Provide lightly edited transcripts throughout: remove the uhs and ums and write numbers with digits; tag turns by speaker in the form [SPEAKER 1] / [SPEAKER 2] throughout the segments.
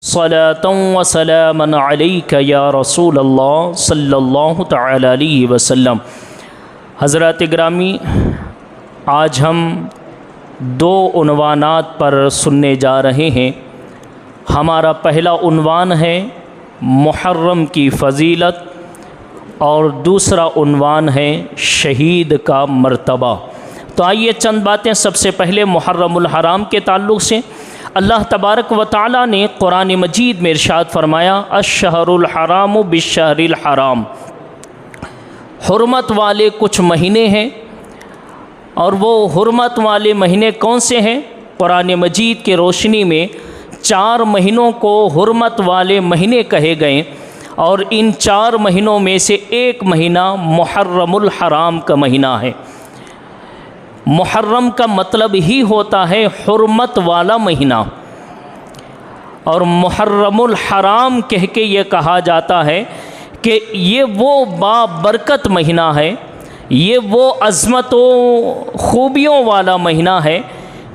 [SPEAKER 1] सलातन व सलामन अलैका या रसूल अल्लाह सल्लल्लाहु तआला अलैहि वसल्लम। हज़रात ग्रामी, आज हम दो उन्वानात पर सुनने जा रहे हैं। हमारा पहला उन्वान है मुहर्रम की फ़जीलत और दूसरा उन्वान है शहीद का मर्तबा। तो आइए चंद बातें सबसे पहले मुहर्रमुल हराम के ताल्लुक़ से। अल्लाह तबारक व तआला ने कुरान मजीद में इरशाद फरमाया, अश-शहरुल हरामु बिश-शहरिल हराम। हुर्मत वाले कुछ महीने हैं और वो हुर्मत वाले महीने कौन से हैं? कुरान मजीद के रोशनी में 4 महीनों को हुर्मत वाले महीने कहे गए और इन 4 महीनों में से एक महीना मुहर्रमुल हराम का महीना है। मुहर्रम का मतलब ही होता है हुर्मत वाला महीना, और मुहर्रमुल हराम कह के ये कहा जाता है कि ये वो बाबरकत महीना है, ये वो अज़मतों खूबियों वाला महीना है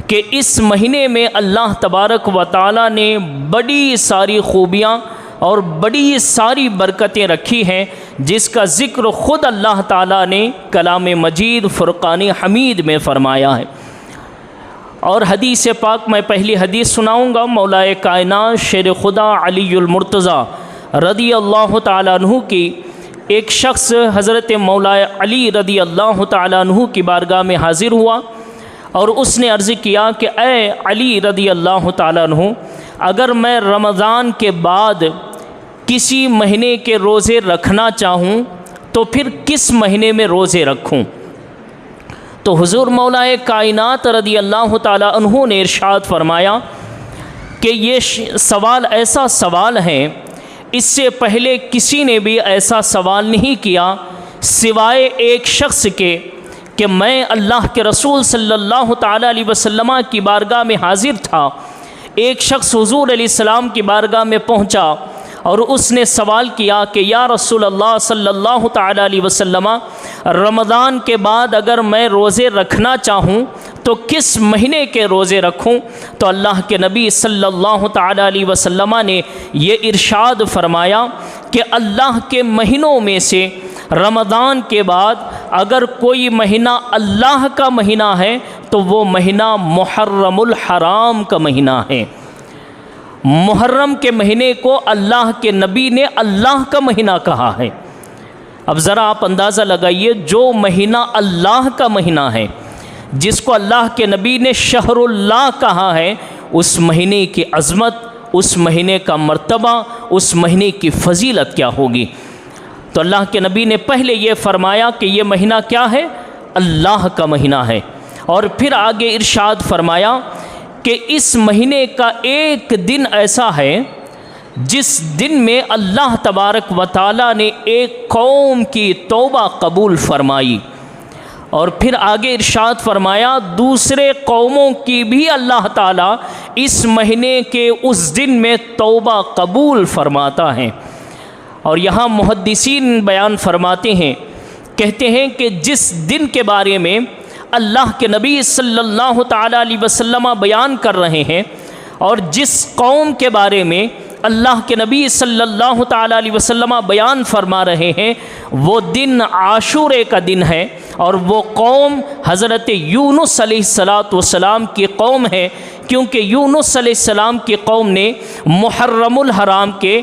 [SPEAKER 1] कि इस महीने में अल्लाह तबारक व तआला ने बड़ी सारी खूबियाँ और बड़ी सारी बरकतें रखी हैं, जिसका ज़िक्र ख़ुद अल्लाह ताला ने कलाम मजीद फ़ुरक़ान हमीद में फ़रमाया है। और हदीस पाक मैं पहली हदीस सुनाऊँगा। मौलाए कायनात शेर खुदा अलीउल मुर्तज़ा रदी अल्लाह ताला अन्हु की एक शख्स हज़रत मौलाए अली रदी अल्लाह ताला अन्हु की बारगाह में हाज़िर हुआ और उसने अर्ज़ किया कि ए अली रदी अल्लाह ताला अन्हु, अगर मैं रमज़ान के बाद किसी महीने के रोज़े रखना चाहूँ तो फिर किस महीने में रोज़े रखूँ? तो हुज़ूर मौलाए कायनात रदी अल्लाह ताला अन्हु ने इरशाद फरमाया कि ये सवाल ऐसा सवाल है, इससे पहले किसी ने भी ऐसा सवाल नहीं किया सिवाय एक शख्स के कि मैं अल्लाह के रसूल सल्लल्लाहु ताला अलैहि वसल्लम की बारगाह में हाज़िर था। एक शख्स हुज़ूर अलैहिस्सलाम की बारगाह में पहुँचा और उसने सवाल किया कि या रसूल अल्लाह सल्लल्लाहु ताला अलैहि वसल्लम, रमज़ान के बाद अगर मैं रोज़े रखना चाहूँ तो किस महीने के रोज़े रखूँ? तो अल्लाह के नबी सल्लल्लाहु ताला अलैहि वसल्लम ने ये इरशाद फरमाया कि अल्लाह के महीनों में से रमज़ान के बाद अगर कोई महीना अल्लाह का महीना है तो वो महीना मुहर्रमुल हराम का महीना है। मुहर्रम के महीने को अल्लाह के नबी ने अल्लाह का महीना कहा है। अब ज़रा आप अंदाज़ा लगाइए, जो महीना अल्लाह का महीना है, जिसको अल्लाह के नबी ने शहरुल्लाह कहा है, उस महीने की अज़मत, उस महीने का मर्तबा, उस महीने की फ़जीलत क्या होगी? तो अल्लाह के नबी ने पहले ये फ़रमाया कि ये महीना क्या है? अल्लाह का महीना है। और फिर आगे इरशाद फरमाया कि इस महीने का एक दिन ऐसा है जिस दिन में अल्लाह तबारक व तआला ने एक कौम की तौबा कबूल फरमाई। और फिर आगे इरशाद फरमाया दूसरे कौमों की भी अल्लाह ताला इस महीने के उस दिन में तौबा कबूल फरमाता है। और यहाँ मुहद्दिसीन बयान फरमाते हैं, कहते हैं कि जिस दिन के बारे में अल्लाह के नबी सल्लल्लाहु ताला अलैहि वसल्लम बयान कर रहे हैं और जिस कौम के बारे में अल्लाह के नबी सल्लल्लाहु ताला अलैहि वसल्लम बयान फरमा रहे हैं, वो दिन आशूरे का दिन है और वो कौम हज़रत यूनुस अलैहिस्सलातु वस्सलाम की कौम है, क्योंकि यूनुस अलैहिस्सलाम की कौम ने मुहर्रमुल हराम के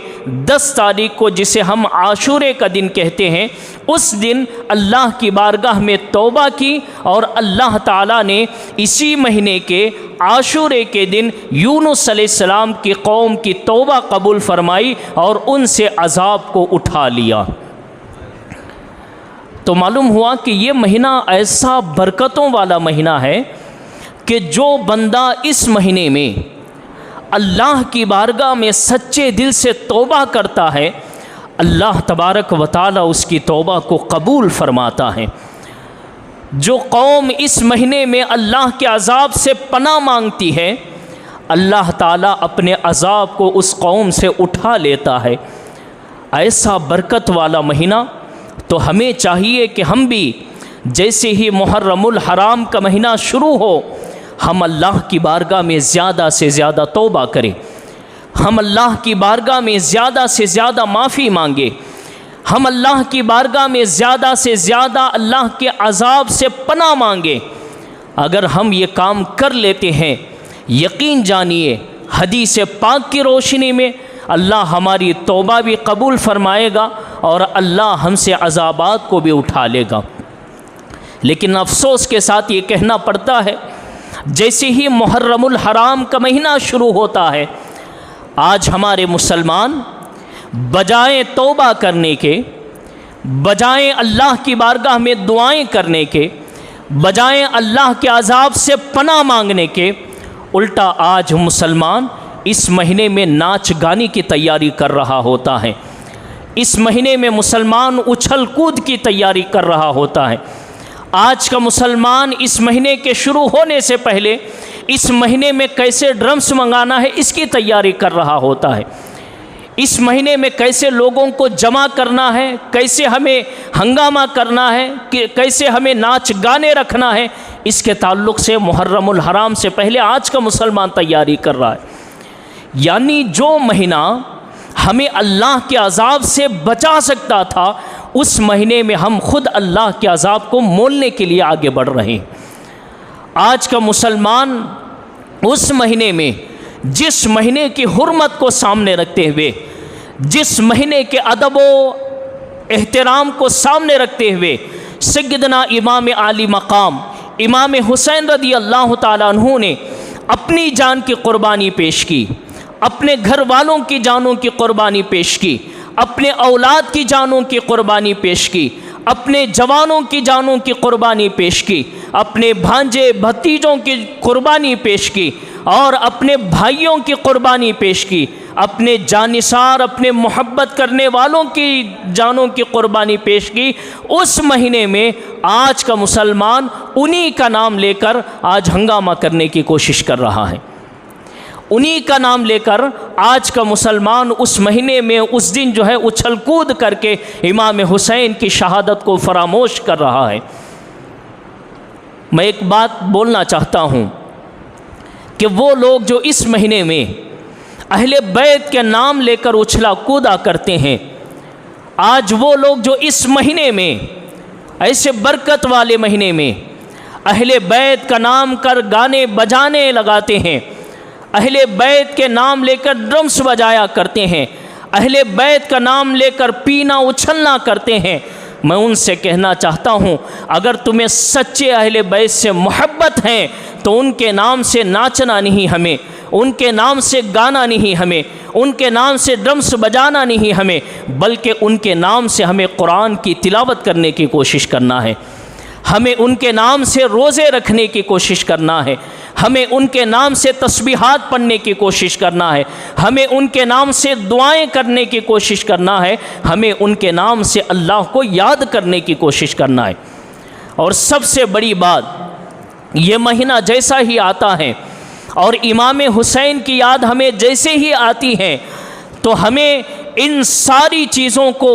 [SPEAKER 1] 10 तारीख को, जिसे हम आशूरे का दिन कहते हैं, उस दिन अल्लाह की बारगाह में तौबा की और अल्लाह ताला ने इसी महीने के आशूरे के दिन यूनुस अलैहिस्सलाम की कौम की तौबा कबूल फरमाई और उनसे अज़ाब को उठा लिया। तो मालूम हुआ कि ये महीना ऐसा बरकतों वाला महीना है कि जो बंदा इस महीने में अल्लाह की बारगाह में सच्चे दिल से तौबा करता है, अल्लाह तबारक व तआला उसकी तौबा को कबूल फरमाता है। जो कौम इस महीने में अल्लाह के अज़ाब से पनाह मांगती है, अल्लाह ताला अपने अज़ाब को उस कौम से उठा लेता है। ऐसा बरकत वाला महीना, तो हमें चाहिए कि हम भी जैसे ही मुहर्रमुल हराम का महीना शुरू हो, हम अल्लाह की बारगाह में ज़्यादा से ज़्यादा तौबा करें। हम अल्लाह की बारगाह में ज़्यादा से ज़्यादा माफ़ी मांगे, हम अल्लाह की बारगाह में ज़्यादा से ज़्यादा अल्लाह के अज़ाब से पनाह मांगे। अगर हम ये काम कर लेते हैं, यकीन जानिए हदीस पाक की रोशनी में अल्लाह हमारी तौबा भी कबूल फरमाएगा और अल्लाह हमसे अज़ाबात को भी उठा लेगा। लेकिन अफसोस के साथ ये कहना पड़ता है, जैसे ही मुहर्रमुल हराम का महीना शुरू होता है, आज हमारे मुसलमान बजाय तौबा करने के, बजाय अल्लाह की बारगाह में दुआएं करने के, बजाय अल्लाह के अज़ाब से पनाह मांगने के, उल्टा आज मुसलमान इस महीने में नाच गाने की तैयारी कर रहा होता है। इस महीने में मुसलमान उछल कूद की तैयारी कर रहा होता है। आज का मुसलमान इस महीने के शुरू होने से पहले इस महीने में कैसे ड्रम्स मंगाना है इसकी तैयारी कर रहा होता है। इस महीने में कैसे लोगों को जमा करना है, कैसे हमें हंगामा करना है, कि कैसे हमें नाच गाने रखना है, इसके ताल्लुक़ से मुहर्रमुल हराम से पहले आज का मुसलमान तैयारी कर रहा है। यानी जो महीना हमें अल्लाह के अज़ाब से बचा सकता था, उस महीने में हम खुद अल्लाह के अज़ाब को मोलने के लिए आगे बढ़ रहे हैं। आज का मुसलमान उस महीने में, जिस महीने की हुर्मत को सामने रखते हुए, जिस महीने के अदब व एहतराम को सामने रखते हुए सय्यदना इमाम आली मकाम इमाम हुसैन रदी अल्लाह ताला अन्हु ने अपनी जान की क़ुरबानी पेश की, अपने घर वालों की जानों की क़ुरबानी पेश की, अपने औलाद की जानों की क़ुरबानी पेश की, अपने जवानों की जानों की क़ुरबानी पेश की, अपने भांजे भतीजों की क़ुरबानी पेश की और अपने भाइयों की क़ुरबानी पेश की, अपने जानिसार, अपने मोहब्बत करने वालों की जानों की क़ुरबानी पेश की। उस महीने में आज का मुसलमान उन्हीं का नाम लेकर आज हंगामा करने की कोशिश कर रहा है। उन्हीं का नाम लेकर आज का मुसलमान उस महीने में, उस दिन जो है उछल कूद करके इमाम हुसैन की शहादत को फरामोश कर रहा है। मैं एक बात बोलना चाहता हूँ कि वो लोग जो इस महीने में अहले बैत के नाम लेकर उछला कूदा करते हैं, आज वो लोग जो इस महीने में, ऐसे बरकत वाले महीने में अहले बैत का नाम कर गाने बजाने लगाते हैं, अहले बैत के नाम लेकर ड्रम्स बजाया करते हैं, अहले बैत का नाम लेकर पीना उछलना करते हैं, मैं उनसे कहना चाहता हूँ, अगर तुम्हें सच्चे अहले बैत से मोहब्बत है तो उनके नाम से नाचना नहीं हमें, उनके नाम से गाना नहीं हमें, उनके नाम से ड्रम्स बजाना नहीं हमें, बल्कि उनके नाम से हमें कुरान की तिलावत करने की कोशिश करना है, हमें उनके नाम से रोज़े रखने की कोशिश करना है, हमें उनके नाम से तस्बीहात पढ़ने की कोशिश करना है, हमें उनके नाम से दुआएं करने की कोशिश करना है, हमें उनके नाम से अल्लाह को याद करने की कोशिश करना है। और सबसे बड़ी बात, ये महीना जैसा ही आता है और इमाम हुसैन की याद हमें जैसे ही आती है, तो हमें इन सारी चीज़ों को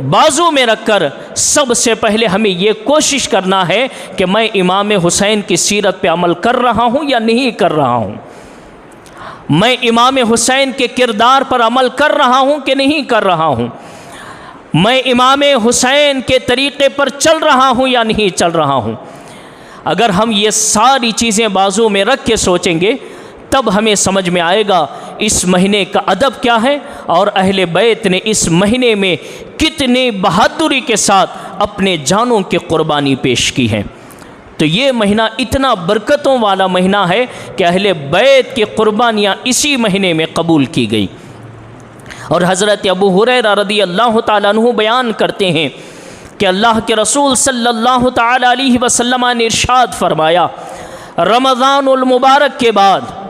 [SPEAKER 1] बाजू में रखकर सबसे पहले हमें ये कोशिश करना है कि मैं इमाम हुसैन की सीरत पे अमल कर रहा हूँ या नहीं कर रहा हूँ, मैं इमाम हुसैन के किरदार पर अमल कर रहा हूँ कि नहीं कर रहा हूँ, मैं इमाम हुसैन के तरीक़े पर चल रहा हूँ या नहीं चल रहा हूँ। अगर हम ये सारी चीज़ें बाजू में रख के सोचेंगे, तब हमें समझ में आएगा इस महीने का अदब क्या है और अहले बैत ने इस महीने में कितने बहादुरी के साथ अपने जानों की क़ुरबानी पेश की है। तो ये महीना इतना बरकतों वाला महीना है कि अहले बैत की क़ुरबानियाँ इसी महीने में कबूल की गई। और हज़रत अबू हुरैरा रज़ी अल्लाह ताला अन्हु बयान करते हैं कि अल्लाह के रसूल सल्लल्लाहु ताला अलैहि वसल्लम ने इरशाद फरमाया, रमज़ानुल मुबारक के बाद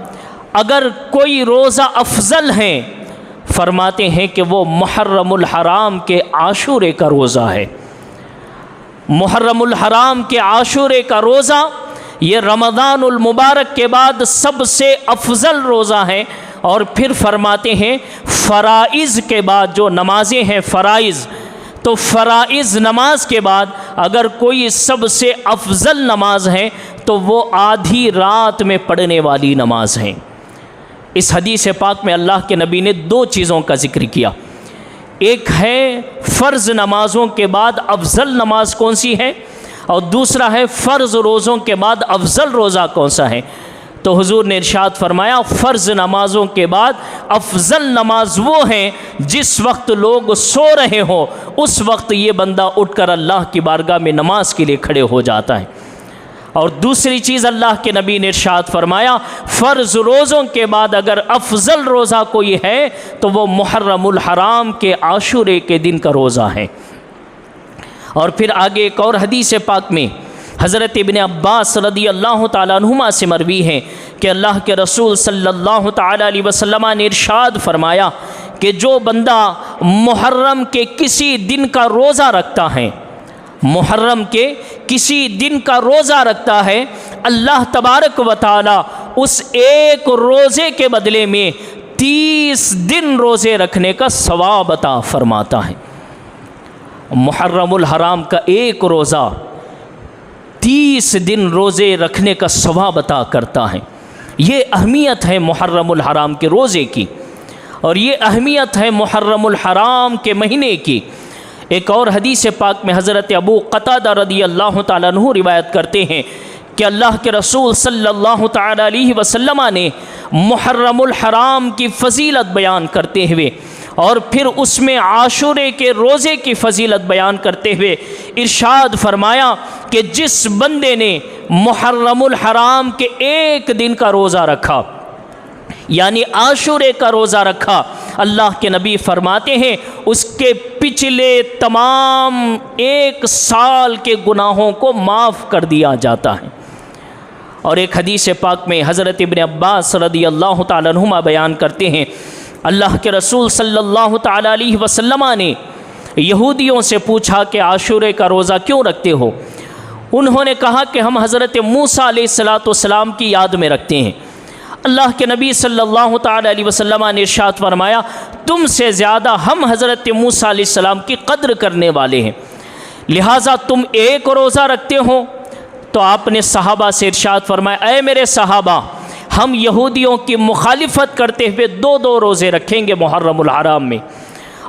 [SPEAKER 1] अगर कोई रोज़ा अफजल है, फरमाते हैं कि वो मुहर्रमुल हराम के आशूरे का रोज़ा है। मुहर्रमुल हराम के आशूरे का रोज़ा ये रमज़ानुल मुबारक के बाद सबसे अफजल रोज़ा है। और फिर फरमाते हैं फ़राइज़ के बाद जो नमाज़ें हैं फ़राइज़, तो फ़राइज़ नमाज के बाद अगर कोई सबसे अफजल नमाज है तो वो आधी रात में पढ़ने वाली नमाज है। इस हदीस पाक में अल्लाह के नबी ने दो चीज़ों का ज़िक्र किया। एक है फ़र्ज़ नमाज़ों के बाद अफजल नमाज कौन सी है, और दूसरा है फ़र्ज़ रोज़ों के बाद अफजल रोज़ा कौन सा है। तो हुजूर ने इरशाद फरमाया, फ़र्ज़ नमाज़ों के बाद अफजल नमाज वो है जिस वक्त लोग सो रहे हो, उस वक्त ये बंदा उठकर अल्लाह की बारगाह में नमाज के लिए खड़े हो जाता है। और दूसरी चीज़ अल्लाह के नबी ने इरशाद फरमाया, फ़र्ज़ रोज़ों के बाद अगर अफजल रोज़ा कोई है तो वो मुहर्रमुल हराम के आशूरे के दिन का रोज़ा है। और फिर आगे एक और हदीस पाक में हज़रत इब्न अब्बास रदी अल्लाह ताला अन्हुमा से मरवी है कि अल्लाह के रसूल सल्लल्लाहु ताला अलैहि वसल्लम ने इरशाद फरमाया कि जो बंदा मुहर्रम के किसी दिन का रोज़ा रखता है, मुहर्रम के किसी दिन का रोज़ा रखता है, अल्लाह तबारक व तआला उस एक रोज़े के बदले में 30 दिन रोज़े रखने का सवाब अता फरमाता है। मुहर्रमुल हराम का एक रोज़ा 30 दिन रोज़े रखने का सवाब अता करता है। ये अहमियत है मुहर्रमुल हराम के रोज़े की, और ये अहमियत है मुहर्रमुल हराम के महीने की। एक और हदीस पाक में हज़रत अबू क़तादा रदी अल्लाह ताला अन्हु रिवायत करते हैं कि अल्लाह के रसूल सल्लल्लाहु ताला अलैहि वसल्लम ने मुहर्रमुल हराम की फ़जीलत बयान करते हुए और फिर उसमें आशूरे के रोज़े की फ़जीलत बयान करते हुए इरशाद फरमाया कि जिस बंदे ने मुहर्रमुल हराम के एक दिन का रोज़ा रखा, यानी आशूरे का रोज़ा रखा, अल्लाह के नबी फरमाते हैं उसके पिछले तमाम 1 साल के गुनाहों को माफ़ कर दिया जाता है। और एक हदीस पाक में हज़रत इब्न अब्बास रदी अल्लाह ताला अन्हुमा बयान करते हैं, अल्लाह के रसूल सल्लल्लाहु ताला अलैहि वसल्लम ने यहूदियों से पूछा कि आशूरे का रोज़ा क्यों रखते हो। उन्होंने कहा कि हम हज़रत मूसा अलैहिस्सलाम की याद में रखते हैं। अल्लाह के नबी सल्लल्लाहु ताला अलैहि वसल्लम ने इरशाद फरमाया, तुमसे ज़्यादा हम हज़रत मूसा अलैहिस्सलाम की कद्र करने वाले हैं, लिहाजा तुम एक रोज़ा रखते हो। तो आपने सहाबा से इरशाद फरमाया, ऐ मेरे सहाबा, हम यहूदियों की मुखालिफत करते हुए 2-2 रोज़े रखेंगे मुहर्रमुल हराम में।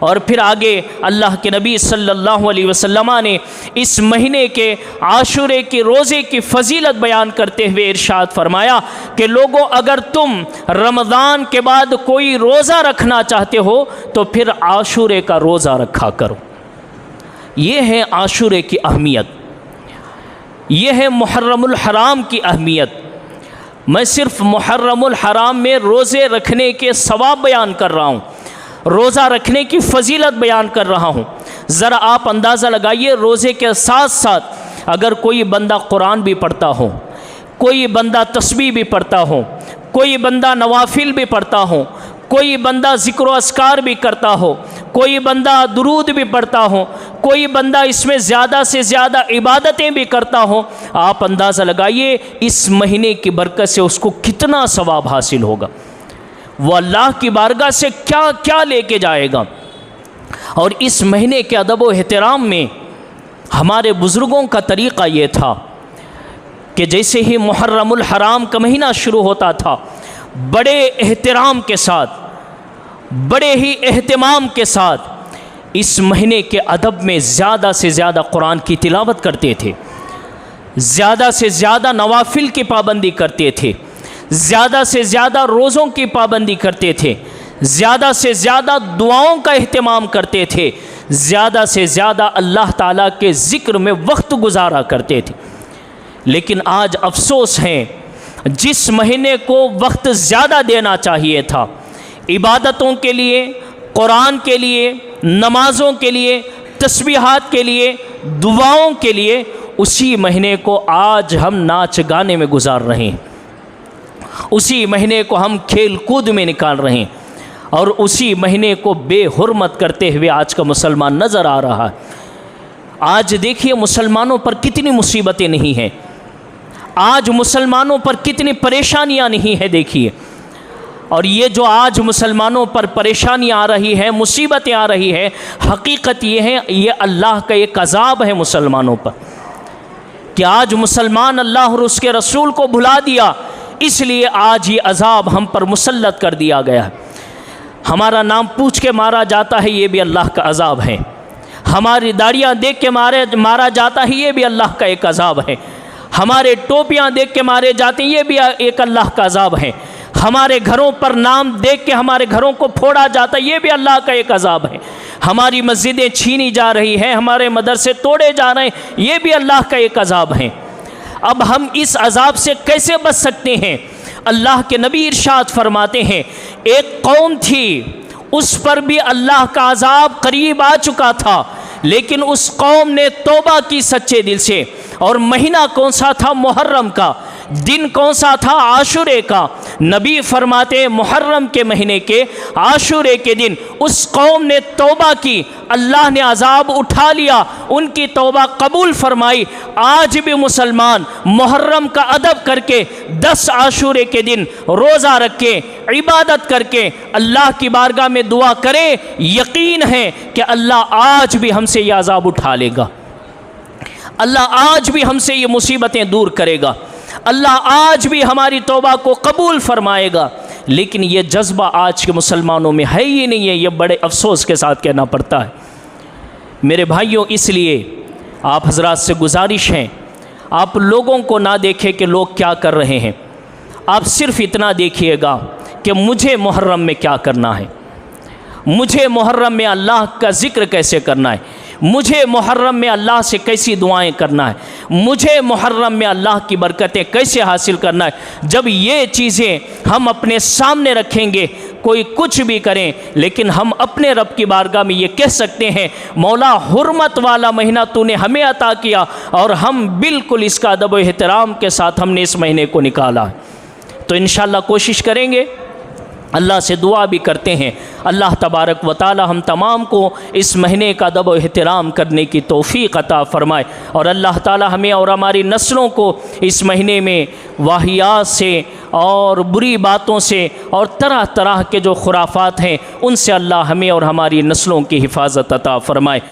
[SPEAKER 1] और फिर आगे अल्लाह के नबी सल्लल्लाहु अलैहि वसल्लम ने इस महीने के आशूरे की रोज़े की फ़जीलत बयान करते हुए इरशाद फरमाया कि लोगों, अगर तुम रमज़ान के बाद कोई रोज़ा रखना चाहते हो तो फिर आशूरे का रोज़ा रखा करो। ये है आशूरे की अहमियत, ये है मुहर्रमुल हराम की अहमियत। मैं सिर्फ़ मुहर्रमुल हराम में रोज़े रखने के सवाब बयान कर रहा हूँ, रोज़ा रखने की फ़जीलत बयान कर रहा हूँ। ज़रा आप अंदाज़ा लगाइए, रोज़े के साथ साथ अगर कोई बंदा कुरान भी पढ़ता हो, कोई बंदा तस्बीह भी पढ़ता हो, कोई बंदा नवाफिल भी पढ़ता हो, कोई बंदा ज़िक्र अस्कार भी करता हो, कोई बंदा दुरूद भी पढ़ता हो, कोई बंदा इसमें ज़्यादा से ज़्यादा इबादतें भी करता हो, आप अंदाज़ा लगाइए इस महीने की बरकत से उसको कितना सवाब हासिल होगा, वो अल्लाह की बारगाह से क्या क्या लेके जाएगा। और इस महीने के अदब व एहतराम में हमारे बुज़ुर्गों का तरीक़ा ये था कि जैसे ही मुहर्रमुल हराम का महीना शुरू होता था, बड़े एहतराम के साथ, बड़े ही एहतमाम के साथ इस महीने के अदब में ज़्यादा से ज़्यादा कुरान की तिलावत करते थे, ज़्यादा से ज़्यादा नवाफिल की पाबंदी करते थे, ज़्यादा से ज़्यादा रोज़ों की पाबंदी करते थे, ज़्यादा से ज़्यादा दुआओं का एहतमाम करते थे, ज़्यादा से ज़्यादा अल्लाह ताला के ज़िक्र में वक्त गुजारा करते थे। लेकिन आज अफसोस है, जिस महीने को वक्त ज़्यादा देना चाहिए था इबादतों के लिए, कुरान के लिए, नमाज़ों के लिए, तस्बीहात के लिए, दुआओं के लिए, उसी महीने को आज हम नाच गाने में गुजार रहे हैं, उसी महीने को हम खेल कूद में निकाल रहे हैं, और उसी महीने को बेहुरमत करते हुए आज का मुसलमान नज़र आ रहा है। आज देखिए मुसलमानों पर कितनी मुसीबतें नहीं हैं, आज मुसलमानों पर कितनी परेशानियां नहीं है देखिए। और ये जो आज मुसलमानों पर परेशानियां आ रही है, मुसीबतें आ रही है, हकीकत ये है, ये अल्लाह का एक अज़ाब है मुसलमानों पर कि आज मुसलमान अल्लाह और उसके रसूल को भुला दिया, इसलिए आज ये अज़ाब हम पर मुसल्लत कर दिया गया है। हमारा नाम पूछ के मारा जाता है, ये भी अल्लाह का अज़ाब है। हमारी दाढ़ियाँ देख के मारा जाता है, ये भी अल्लाह का एक अज़ाब है। हमारे टोपियाँ देख के मारे जाते हैं, ये भी एक अल्लाह का अज़ाब है। हमारे घरों पर नाम देख के हमारे घरों को फोड़ा जाता है, ये भी अल्लाह का एक अज़ाब है। हमारी मस्जिदें छीनी जा रही हैं, हमारे मदरसे तोड़े जा रहे हैं, ये भी अल्लाह का एक अज़ाब है। अब हम इस अज़ाब से कैसे बच सकते हैं? अल्लाह के नबी इरशाद फरमाते हैं, एक कौम थी, उस पर भी अल्लाह का अज़ाब करीब आ चुका था, लेकिन उस कौम ने तौबा की सच्चे दिल से। और महीना कौन सा था? मुहर्रम का। दिन कौन सा था? आशुरे का। नबी फरमाते मुहर्रम के महीने के आशुरे के दिन उस कौम ने तौबा की, अल्लाह ने अज़ाब उठा लिया, उनकी तौबा कबूल फरमाई। आज भी मुसलमान मुहर्रम का अदब करके 10 आशुरे के दिन रोज़ा रख के इबादत करके अल्लाह की बारगाह में दुआ करे, यकीन है कि अल्लाह आज भी हमसे ये अज़ाब उठा लेगा, अल्लाह आज भी हमसे ये मुसीबतें दूर करेगा, अल्लाह आज भी हमारी तौबा को कबूल फरमाएगा। लेकिन ये जज्बा आज के मुसलमानों में है ही नहीं है, ये बड़े अफसोस के साथ कहना पड़ता है। मेरे भाइयों, इसलिए आप हजरात से गुजारिश है, आप लोगों को ना देखें कि लोग क्या कर रहे हैं, आप सिर्फ़ इतना देखिएगा कि मुझे मुहर्रम में क्या करना है, मुझे मुहर्रम में अल्लाह का ज़िक्र कैसे करना है, मुझे मुहर्रम में अल्लाह से कैसी दुआएं करना है, मुझे मुहर्रम में अल्लाह की बरकतें कैसे हासिल करना है। जब ये चीज़ें हम अपने सामने रखेंगे, कोई कुछ भी करें, लेकिन हम अपने रब की बारगाह में ये कह सकते हैं, मौला हुर्मत वाला महीना तूने हमें अता किया और हम बिल्कुल इसका अदब व एहतराम के साथ हमने इस महीने को निकाला। तो इंशाअल्लाह कोशिश करेंगे, अल्लाह से दुआ भी करते हैं, अल्लाह तबारक व तआला हम तमाम को इस महीने का अदब व एहतराम करने की तौफ़ीक़ अता फ़रमाए। और अल्लाह ताला हमें और हमारी नस्लों को इस महीने में वाहियात से और बुरी बातों से और तरह तरह के जो खुराफात हैं उनसे अल्लाह हमें और हमारी नस्लों की हिफाजत अता फ़रमाए।